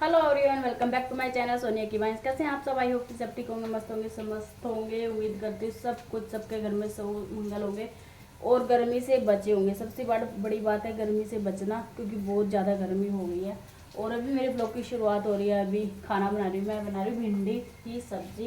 Hello everyone, welcome back to my channel Sonia की vines. कैसे हैं आप सब? आई होप कि सब ठीक होंगे, मस्त होंगे, सब मस्त होंगे। उम्मीद करती हूँ सब कुछ सबके घर में सब मंगल होंगे और गर्मी से बचे होंगे। सबसे बड़ी बात है गर्मी से बचना, क्योंकि बहुत ज़्यादा गर्मी हो गई है। और अभी मेरे ब्लॉग की शुरुआत हो रही है। अभी खाना बना रही हूँ, मैं बना रही हूँ भिंडी की सब्जी।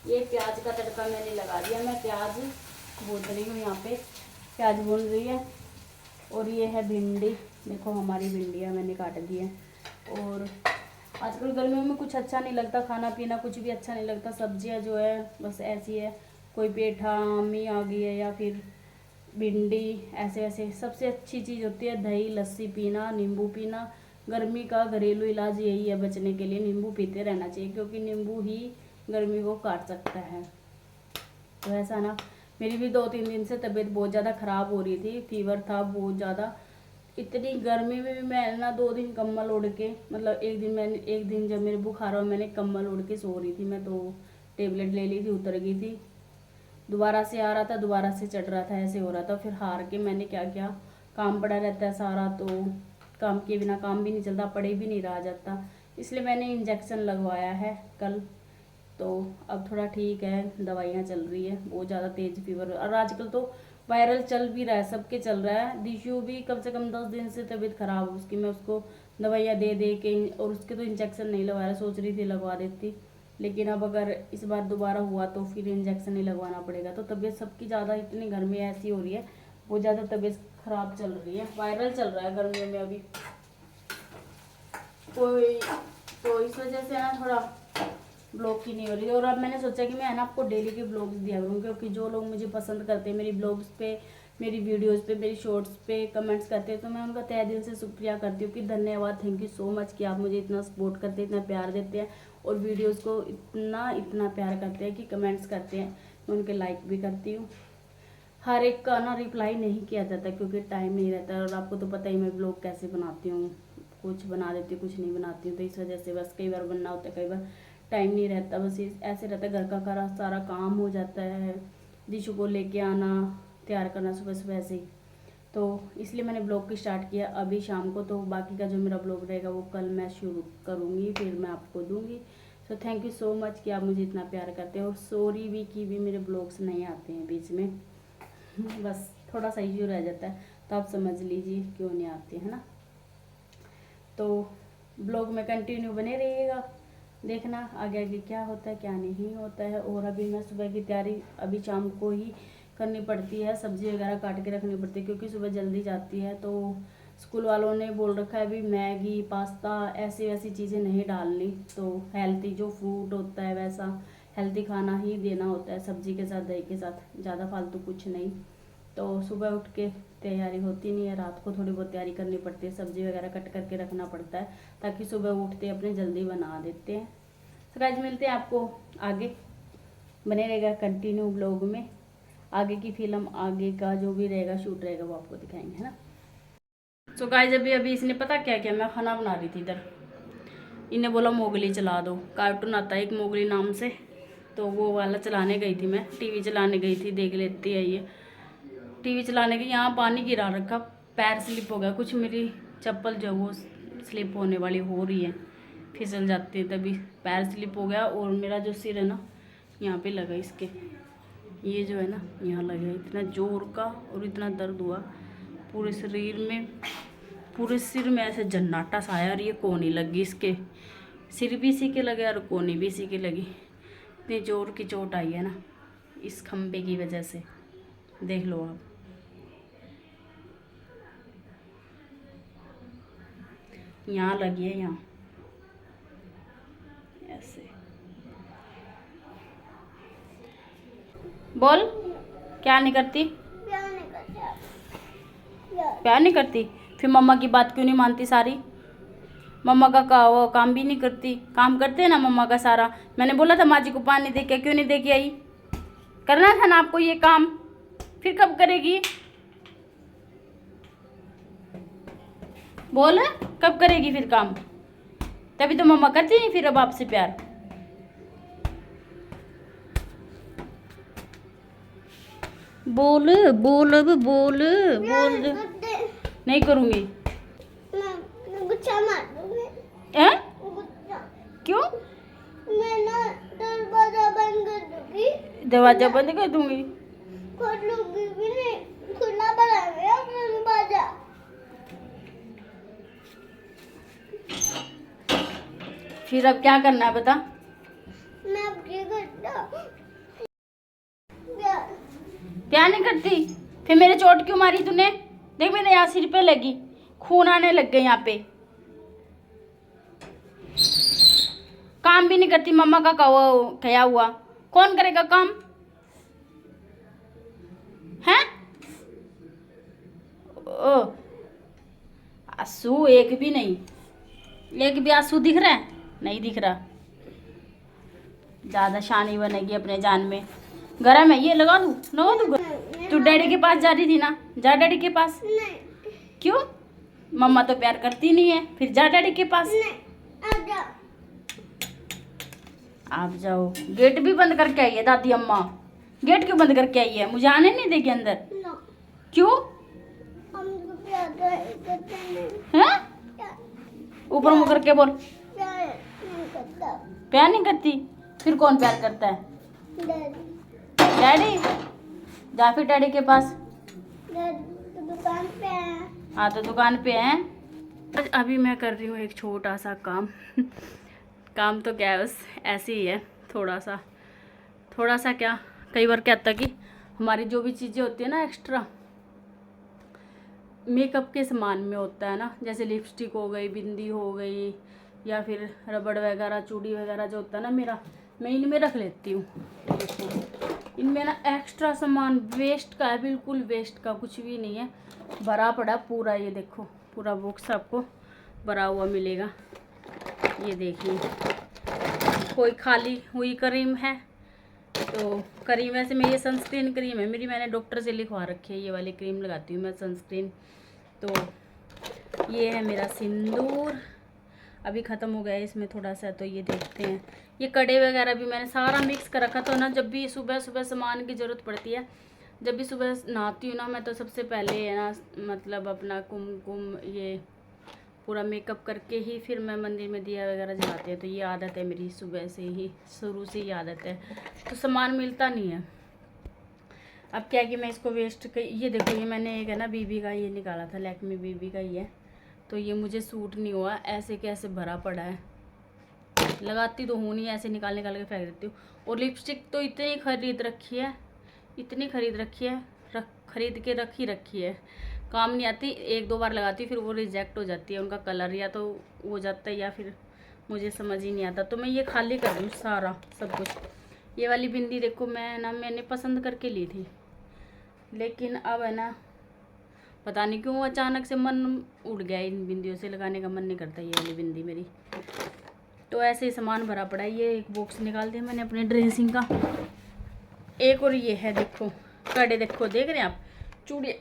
ये प्याज का तड़का मैंने लगा दिया। मैं प्याज भून रही हूँ, यहाँ पे प्याज भून रही है। और ये है भिंडी, देखो हमारी भिंडियाँ मैंने काट दी है। और आजकल गर्मियों में कुछ अच्छा नहीं लगता, खाना पीना कुछ भी अच्छा नहीं लगता। सब्जियां जो है बस ऐसी है, कोई पेठा आमी आ गई है या फिर भिंडी, ऐसे ऐसे। सबसे अच्छी चीज़ होती है दही लस्सी पीना, नींबू पीना। गर्मी का घरेलू इलाज यही है, बचने के लिए नींबू पीते रहना चाहिए, क्योंकि नींबू ही गर्मी को काट सकता है। तो ऐसा ना, मेरी भी 2-3 दिन से तबीयत बहुत ज़्यादा ख़राब हो रही थी, फीवर था बहुत ज़्यादा। इतनी गर्मी में भी मैं ना 2 दिन कम्बल ओढ़ के, मतलब एक दिन जब मेरे बुखार हुआ मैंने कम्बल ओढ़ के सो रही थी। मैं तो टेबलेट ले ली थी, उतर गई थी। दोबारा से आ रहा था, दोबारा से चढ़ रहा था, ऐसे हो रहा था। फिर हार के मैंने क्या किया, काम पड़ा रहता है सारा, तो काम के बिना काम भी नहीं चलता, पड़े भी नहीं रहा जाता। इसलिए मैंने इंजेक्शन लगवाया है कल। तो अब थोड़ा ठीक है, दवाइयाँ चल रही है। बहुत ज़्यादा तेज़ फीवर, और आजकल तो वायरल चल भी रहा है, सबके चल रहा है। दिशु भी कम से कम 10 दिन से तबीयत खराब है उसकी। मैं उसको दवाइयाँ दे दे के, और उसके तो इंजेक्शन नहीं लगवाया, सोच रही थी लगवा देती, लेकिन अब अगर इस बार दोबारा हुआ तो फिर इंजेक्शन ही लगवाना पड़ेगा। तो तबीयत सबकी ज़्यादा, इतनी गर्मी ऐसी हो रही है, बहुत ज़्यादा तबीयत खराब चल रही है। वायरल चल रहा है गर्मियों में अभी कोई, तो इस वजह से ना थोड़ा ब्लॉग की नहीं हो रही। और अब मैंने सोचा कि मैं है ना आपको डेली के ब्लॉग्स दिया करूँ, क्योंकि जो लोग मुझे पसंद करते हैं मेरी ब्लॉग्स पे, मेरी वीडियोस पे, मेरी शॉर्ट्स पे कमेंट्स करते हैं, तो मैं उनका तहे दिल से शुक्रिया करती हूँ कि धन्यवाद, थैंक यू सो मच कि आप मुझे इतना सपोर्ट करते हैं, इतना प्यार देते हैं और वीडियोज़ को इतना प्यार करते हैं कि कमेंट्स करते हैं। मैं उनके लाइक भी करती हूँ। हर एक का ना रिप्लाई नहीं किया जाता, क्योंकि टाइम नहीं रहता। और आपको तो पता ही मैं ब्लॉग कैसे बनाती हूँ, कुछ बना देती हूँ, कुछ नहीं बनाती हूँ। तो इस वजह से बस कई बार बनना होता है, कई बार टाइम नहीं रहता। बस ऐसे रहता है, घर का सारा काम हो जाता है, दिशु को लेके आना, तैयार करना सुबह सुबह से ही। तो इसलिए मैंने ब्लॉग की स्टार्ट किया अभी शाम को। तो बाकी का जो मेरा ब्लॉग रहेगा वो कल मैं शुरू करूँगी, फिर मैं आपको दूँगी। So thank you so much कि आप मुझे इतना प्यार करते हैं। और सॉरी भी कि भी मेरे ब्लॉग्स नहीं आते हैं बीच में, बस थोड़ा सा इश्यू रह जाता है, तो आप समझ लीजिए क्यों नहीं आते हैं ना। तो ब्लॉग में कंटिन्यू बने रहिएगा, देखना आगे आगे क्या होता है क्या नहीं होता है। और अभी मैं सुबह की तैयारी अभी शाम को ही करनी पड़ती है, सब्जी वगैरह काट के रखनी पड़ती है, क्योंकि सुबह जल्दी जाती है। तो स्कूल वालों ने बोल रखा है अभी मैगी पास्ता ऐसी वैसी चीज़ें नहीं डालनी, तो हेल्थी जो फ्रूट होता है वैसा हेल्थी खाना ही देना होता है, सब्जी के साथ दही के साथ, ज़्यादा फालतू कुछ नहीं। तो सुबह उठ के तैयारी होती नहीं है, रात को थोड़ी बहुत तैयारी करनी पड़ती है, सब्जी वगैरह कट करके रखना पड़ता है, ताकि सुबह उठते अपने जल्दी बना देते हैं। तो गाइस मिलते हैं आपको आगे, बने रहेगा कंटिन्यू ब्लॉग में। आगे की फिल्म, आगे का जो भी रहेगा शूट रहेगा वो आपको दिखाएंगे, है ना। सो गाइस अभी इसने पता क्या किया, मैं खाना बना रही थी इधर, इन्हें बोला मोगली चला दो, कार्टून आता है एक मोगली नाम से, तो वो वाला चलाने गई थी मैं, टीवी चलाने गई थी, देख लेती है ये। टीवी चलाने के यहाँ पानी गिरा रखा, पैर स्लिप हो गया कुछ, मेरी चप्पल जो वो स्लिप होने वाली हो रही है, फिसल जाती है, तभी पैर स्लिप हो गया। और मेरा जो सिर है ना यहाँ पे लगा, इसके ये जो है ना यहाँ लगा, इतना जोर का और इतना दर्द हुआ पूरे शरीर में, पूरे सिर में ऐसे जन्नाटा सा आया। और ये कोनी लगी, इसके सिर भी इसी के लगे और कोनी भी इसी के लगी। इतनी जोर की चोट आई है ना इस खम्बे की वजह से, देख लो आप। यहाँ लगी है, यहाँ ऐसे। बोल, क्या नहीं करती? प्यार नहीं करती? फिर मम्मा की बात क्यों नहीं मानती सारी? मम्मा का वो काम भी नहीं करती, काम करते हैं ना मम्मा का सारा। मैंने बोला था माँ जी को पानी दे के, क्यों नहीं दे के आई? करना था ना आपको ये काम, फिर कब करेगी? बोल, कब करेगी फिर काम? तभी तो मम्मा करती नहीं फिर अब आपसे प्यार। बोल बोल अब बोल बोल। नहीं करूँगी। दरवाजा बंद कर दूंगी। भी नहीं खुला पड़ा है दरवाजा। फिर अब क्या करना है बता। मैं अब ये करता क्या नहीं करती? फिर मेरे चोट क्यों मारी तूने? देख मेरे यहाँ सिर पे लगी, खून आने लग गए यहाँ पे। काम भी नहीं करती, मम्मा का क्या हुआ? कौन करेगा काम है? ओ आंसू एक भी नहीं, एक भी आंसू दिख रहा है? नहीं दिख रहा। ज्यादा शानी बनेगी अपने जान में। गरम है ये, लगा दूँ? तू डैडी के पास जा रही थी ना, जा डैडी के पास। नहीं। क्यों? मम्मा तो प्यार करती नहीं है, फिर जा डैडी के पास। नहीं। आप जाओ। गेट भी बंद करके आई है दादी अम्मा। गेट क्यों बंद करके आई है? मुझे आने नहीं देगी अंदर। क्यों? हैं? ऊपर मुँह करके बोल। प्यार नहीं करती? फिर कौन प्यार करता है? डैडी। जा फिर डैडी के पास। दुकान पे है। हाँ तो दुकान पे है। अभी मैं कर रही हूँ एक छोटा सा काम। काम तो क्या है, बस ऐसे ही है, थोड़ा सा क्या, कई बार क्या होता है कि हमारी जो भी चीज़ें होती है ना एक्स्ट्रा मेकअप के सामान में होता है ना, जैसे लिपस्टिक हो गई, बिंदी हो गई, या फिर रबड़ वगैरह, चूड़ी वगैरह जो होता है ना मेरा, मैं इनमें रख लेती हूँ। इनमें ना एक्स्ट्रा सामान वेस्ट का है, बिल्कुल वेस्ट का कुछ भी नहीं है, भरा पड़ा पूरा। ये देखो पूरा बॉक्स आपको भरा हुआ मिलेगा। ये देखिए, कोई खाली हुई क्रीम है तो क्रीम, वैसे में ये सनस्क्रीन क्रीम है मेरी, मैंने डॉक्टर से लिखवा रखी है, ये वाली क्रीम लगाती हूँ मैं सनस्क्रीन। तो ये है मेरा सिंदूर, अभी ख़त्म हो गया है इसमें थोड़ा सा, तो ये देखते हैं। ये कड़े वगैरह भी मैंने सारा मिक्स कर रखा था ना, जब भी सुबह सुबह सामान की ज़रूरत पड़ती है, जब भी सुबह नहाती हूँ ना मैं, तो सबसे पहले है ना मतलब अपना कुमकुम ये पूरा मेकअप करके ही फिर मैं मंदिर में दिया वगैरह जलाते हैं। तो ये आदत है मेरी, सुबह से ही, शुरू से ही आदत है, तो सामान मिलता नहीं है। अब क्या है कि मैं इसको वेस्ट कर, ये देखो ये मैंने एक है ना बीबी का ये निकाला था, लैक्मे बीबी का ही है, तो ये मुझे सूट नहीं हुआ, ऐसे कैसे भरा पड़ा है, लगाती तो हूँ नहीं, ऐसे निकाल निकाल के फेंक देती हूँ। और लिपस्टिक तो इतनी खरीद रखी है, इतनी खरीद रखी है, खरीद के रखी है, काम नहीं आती, एक दो बार लगाती हूँ फिर वो रिजेक्ट हो जाती है, उनका कलर या तो हो जाता है या फिर मुझे समझ ही नहीं आता, तो मैं ये खाली कर दूँ सारा सब कुछ। ये वाली बिंदी देखो मैंने पसंद करके ली थी, लेकिन अब है ना पता नहीं क्यों अचानक से मन उड़ गया, इन बिंदियों से लगाने का मन नहीं करता ये वाली बिंदी मेरी। तो ऐसे ही सामान भरा पड़ा है। ये एक बॉक्स निकाल दिया मैंने अपने ड्रेसिंग का। एक और ये है देखो कड़े, देखो देख रहे हैं आप, चूड़ी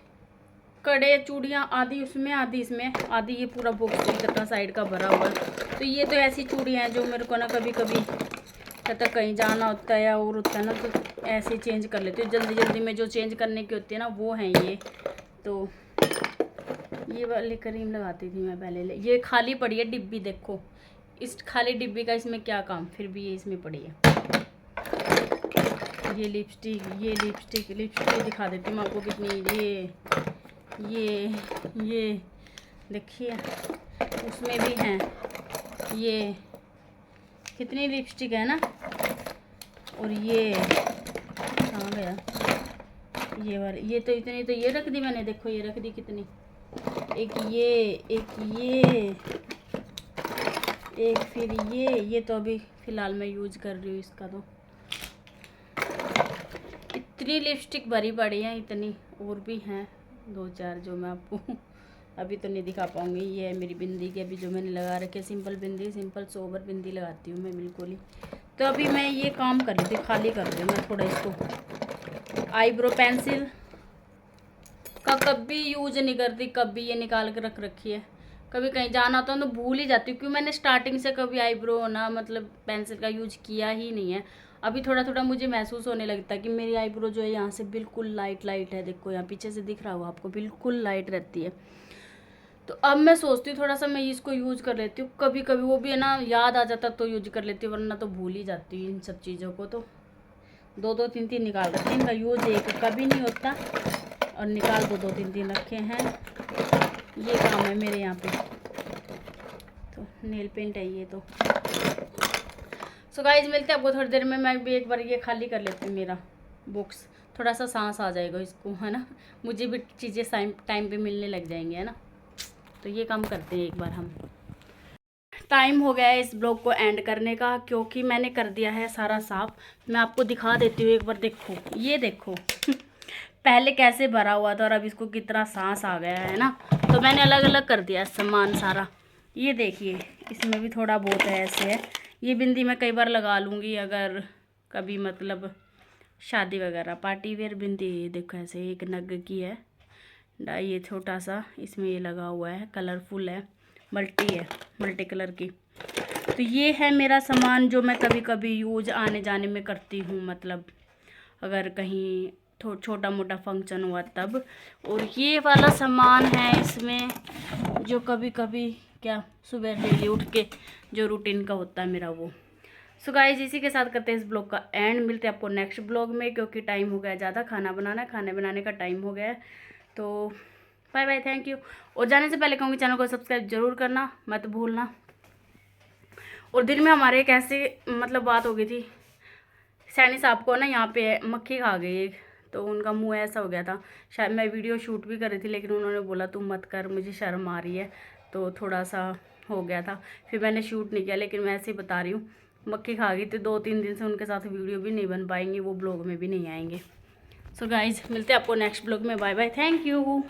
कड़े चूड़ियाँ, आधी उसमें आधी इसमें, आधी ये पूरा बॉक्स इधर का साइड का भरा हुआ है। तो ये तो ऐसी चूड़ियाँ हैं जो मेरे को ना कभी कभी कहता कहीं जाना होता है या और होता है ना, तो ऐसे चेंज कर लेती हूँ जल्दी जल्दी में, जो चेंज करने की होती है ना वो हैं ये। तो ये वाली क्रीम लगाती थी मैं पहले, ये खाली पड़ी है डिब्बी, देखो इस खाली डिब्बी का इसमें क्या काम, फिर भी ये इसमें पड़ी है। ये लिपस्टिक दिखा देती हूँ आपको कितनी, ये देखिए उसमें भी हैं, ये कितनी लिपस्टिक है ना। और ये कहाँ गया ये वाली, ये तो इतनी तो ये रख दी मैंने, देखो ये रख दी कितनी, एक एक फिर ये तो अभी फ़िलहाल मैं यूज कर रही हूँ इसका। तो इतनी लिपस्टिक भरी पड़ी है, इतनी और भी हैं दो चार जो मैं आपको अभी तो नहीं दिखा पाऊँगी। ये है मेरी बिंदी की अभी जो मैंने लगा रखी है, सिंपल बिंदी, सिंपल सोबर बिंदी लगाती हूँ मैं बिल्कुल ही। तो अभी मैं ये काम कर रही थी, खाली कर रही हूँ मैं थोड़ा इसको। आईब्रो पेंसिल का कभी यूज नहीं करती, कभी ये निकाल के रख रखी है, कभी कहीं जाना होता है तो भूल ही जाती हूँ, क्योंकि मैंने स्टार्टिंग से कभी आईब्रो ना मतलब पेंसिल का यूज किया ही नहीं है। अभी थोड़ा थोड़ा मुझे महसूस होने लगता है कि मेरी आईब्रो जो है यहाँ से बिल्कुल लाइट है, देखो यहाँ पीछे से दिख रहा होगा आपको, बिल्कुल लाइट रहती है। तो अब मैं सोचती हूँ थोड़ा सा मैं इसको यूज कर लेती हूँ, कभी कभी वो भी है ना याद आ जाता तो यूज कर लेती हूँ, वरना तो भूल ही जाती हूँ इन सब चीज़ों को। तो दो दो तीन तीन निकाल रखे हैं, इनका यूज एक कभी नहीं होता और निकाल दो दो तीन तीन रखे हैं। ये काम है मेरे यहाँ पे। तो नेल पेंट है ये। तो सो गाइज मिलते हैं आपको थोड़ी देर में। मैं भी एक बार ये खाली कर लेती हूँ मेरा बॉक्स, थोड़ा सा सांस आ जाएगा इसको, है ना। मुझे भी चीज़ें टाइम पे मिलने लग जाएंगी, है ना। तो ये काम करते हैं एक बार हम। टाइम हो गया है इस ब्लॉग को एंड करने का, क्योंकि मैंने कर दिया है सारा साफ। मैं आपको दिखा देती हूँ एक बार, देखो ये देखो पहले कैसे भरा हुआ था और अब इसको कितना सांस आ गया है ना। तो मैंने अलग अलग कर दिया सामान सारा। ये देखिए इसमें भी थोड़ा बहुत है, ऐसे है। ये बिंदी मैं कई बार लगा लूँगी अगर कभी मतलब शादी वगैरह, पार्टी वेयर बिंदी। ये देखो ऐसे एक नग की है, ये छोटा सा इसमें ये लगा हुआ है, कलरफुल है, मल्टी कलर की। तो ये है मेरा सामान जो मैं कभी कभी यूज आने जाने में करती हूँ, मतलब अगर कहीं छोटा मोटा फंक्शन हुआ तब। और ये वाला सामान है इसमें जो कभी कभी क्या सुबह डेली उठ के जो रूटीन का होता है मेरा वो। सो गाइस इसी के साथ करते हैं इस ब्लॉग का एंड। मिलते हैं आपको नेक्स्ट ब्लॉग में, क्योंकि टाइम हो गया ज़्यादा, खाना बनाने का टाइम हो गया है। तो बाय बाय, थैंक यू। और जाने से पहले कहूँगी चैनल को सब्सक्राइब जरूर करना मत भूलना। और दिन में हमारे एक ऐसी मतलब बात हो गई थी, सैनी साहब को ना यहाँ पे मक्खी खा गई एक, तो उनका मुंह ऐसा हो गया था। शायद मैं वीडियो शूट भी कर रही थी, लेकिन उन्होंने बोला तुम मत कर, मुझे शर्म आ रही है, तो थोड़ा सा हो गया था। फिर मैंने शूट नहीं किया, लेकिन मैं ऐसे ही बता रही हूँ, मक्खी खा गई थी। 2-3 दिन से उनके साथ वीडियो भी नहीं बन पाएंगी, वो ब्लॉग में भी नहीं आएंगे। सो गाइज मिलते हैं आपको नेक्स्ट ब्लॉग में। Bye bye, thank you.